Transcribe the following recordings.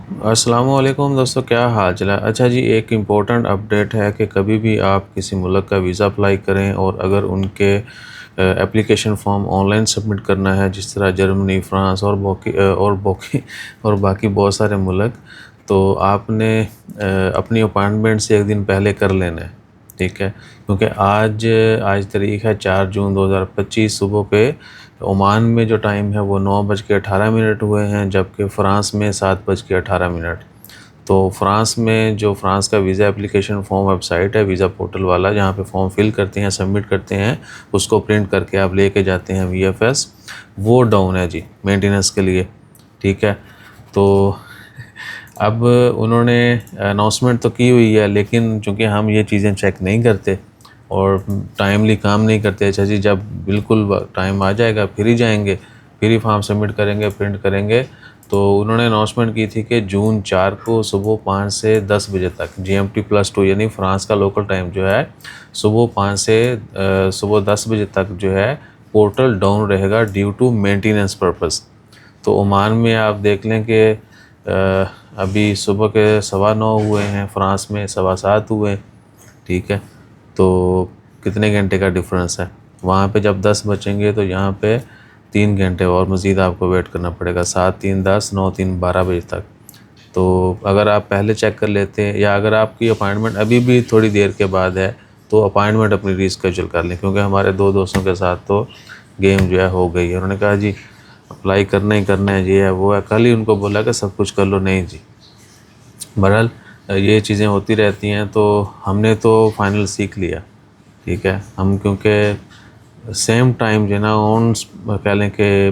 अस्सलामुअलैकुम दोस्तों, क्या हाल चाल है। अच्छा जी, एक इम्पोर्टेंट अपडेट है कि कभी भी आप किसी मुल्क का वीज़ा अप्लाई करें और अगर उनके एप्लीकेशन फॉर्म ऑनलाइन सबमिट करना है, जिस तरह जर्मनी, फ्रांस और बाकी बहुत सारे मुल्क, तो आपने अपनी अपॉइंटमेंट से एक दिन पहले कर लेना है। ठीक है, क्योंकि आज तारीख़ है 4 जून 2025। सुबह के ओमान में जो टाइम है वो 9:18 हुए हैं, जबकि फ़्रांस में 7:18। तो फ़्रांस में जो फ़्रांस का वीज़ा एप्लीकेशन फ़ॉर्म वेबसाइट है, वीज़ा पोर्टल वाला, जहाँ पे फॉर्म फिल करते हैं, सबमिट करते हैं, उसको प्रिंट करके आप लेके जाते हैं वीएफएस, वो डाउन है जी मेंटेनेंस के लिए। ठीक है, तो अब उन्होंने अनाउंसमेंट तो की हुई है, लेकिन चूँकि हम ये चीज़ें चेक नहीं करते और टाइमली काम नहीं करते। अच्छा जी, जब बिल्कुल टाइम आ जाएगा फिर ही जाएंगे, फिर ही फॉर्म सबमिट करेंगे, प्रिंट करेंगे। तो उन्होंने अनाउंसमेंट की थी कि जून 4 को सुबह 5 से 10 बजे तक GMT+2 यानी फ़्रांस का लोकल टाइम जो है, सुबह 5 से सुबह 10 बजे तक जो है पोर्टल डाउन रहेगा ड्यू टू मेंटेनेंस पर्पस। तो ओमान में आप देख लें कि अभी सुबह के 9:15 हुए हैं, फ़्रांस में 7:15 हुए। ठीक है, तो कितने घंटे का डिफरेंस है। वहाँ पे जब 10 बचेंगे तो यहाँ पे 3 घंटे और मज़ीद आपको वेट करना पड़ेगा, 7 3 10 9 3 12 बजे तक। तो अगर आप पहले चेक कर लेते हैं, या अगर आपकी अपॉइंटमेंट अभी भी थोड़ी देर के बाद है, तो अपॉइंटमेंट अपनी रीस्केड्यूल कर लें, क्योंकि हमारे 2 दोस्तों के साथ तो गेम जो है हो गई है। उन्होंने कहा जी अप्लाई करना ही करना है, ये है वो है, कल ही उनको बोला कि सब कुछ कर लो, नहीं जी। बहरहाल ये चीज़ें होती रहती हैं, तो हमने तो फाइनल सीख लिया। ठीक है, हम क्योंकि सेम टाइम जो है ना ऑन कह लें कि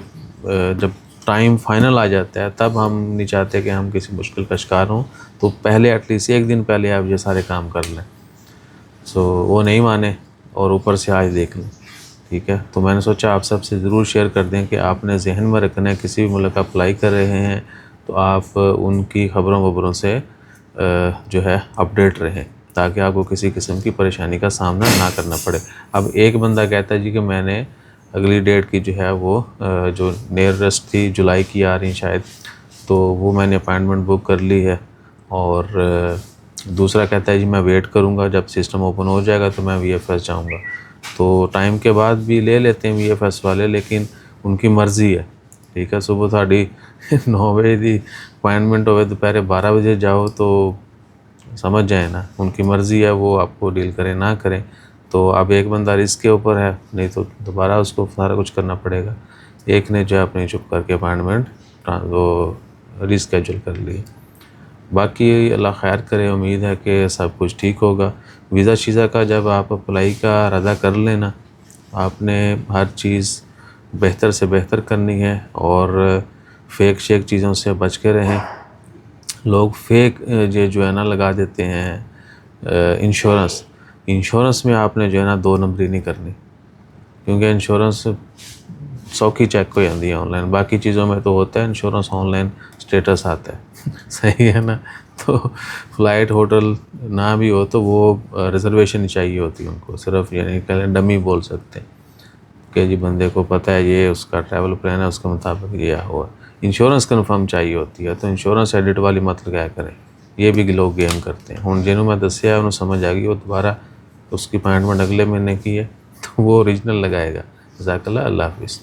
जब टाइम फाइनल आ जाता है, तब हम नहीं चाहते कि हम किसी मुश्किल का शिकार हों। तो पहले एटलीस्ट एक दिन पहले आप ये सारे काम कर लें। सो वो नहीं माने और ऊपर से आज देख लें। ठीक है, तो मैंने सोचा आप सबसे ज़रूर शेयर कर दें कि आपने जहन में रखना है, किसी भी मुल्क अप्लाई कर रहे हैं तो आप उनकी ख़बरों वबरों से जो है अपडेट रहें, ताकि आपको किसी किस्म की परेशानी का सामना ना करना पड़े। अब एक बंदा कहता है जी कि मैंने अगली डेट की जो है वो जो नियरेस्ट थी जुलाई की आ रही शायद, तो वो मैंने अपॉइंटमेंट बुक कर ली है। और दूसरा कहता है जी मैं वेट करूँगा, जब सिस्टम ओपन हो जाएगा तो मैं वीएफएस जाऊँगा। तो टाइम के बाद भी ले लेते हैं वीएफएस वाले, लेकिन उनकी मर्ज़ी है। ठीक है, सुबह साढ़ी 9 बजे की अपॉइंटमेंट हो, दोपहर 12 बजे जाओ, तो समझ जाए ना, उनकी मर्ज़ी है, वो आपको डील करें ना करें। तो अब एक बंदा रिस्क के ऊपर है, नहीं तो दोबारा उसको सारा कुछ करना पड़ेगा। एक ने जो है अपनी चुप करके अपॉइंटमेंट वो रीस्केड्यूल कर ली। बाकी अल्लाह खैर करे, उम्मीद है कि सब कुछ ठीक होगा। वीज़ा शीज़ा का जब आप अप्लाई का इरादा कर लेना, आपने हर चीज़ बेहतर से बेहतर करनी है और फेक शेक चीज़ों से बच के रहें। लोग फेक ये जो है ना लगा देते हैं इंश्योरेंस में आपने जो है ना 2 नंबरी नहीं करनी, क्योंकि इंश्योरेंस सौखी चेक हो जाती है ऑनलाइन। बाकी चीज़ों में तो होता है इंश्योरेंस, ऑनलाइन स्टेटस आता है सही है ना। तो फ़्लाइट होटल ना भी हो तो वो रिजर्वेशन चाहिए होती है उनको, सिर्फ यानी कह डमी बोल सकते हैं कि जी बंदे को पता है ये उसका ट्रैवल प्लान है, उसके मुताबिक ये हुआ। इंश्योरेंस कन्फर्म चाहिए होती है, तो इंश्योरेंस एडिट वाली मत क्या करें, ये भी लोग गेम करते हैं। हुण जिन्होंने मैं दसिया उन्हें समझ आ गई, वो दोबारा उसकी अपॉइंटमेंट अगले महीने की है तो वो ओरिजिनल लगाएगा। जज़ाकल्लाह, अल्लाह हाफिज़।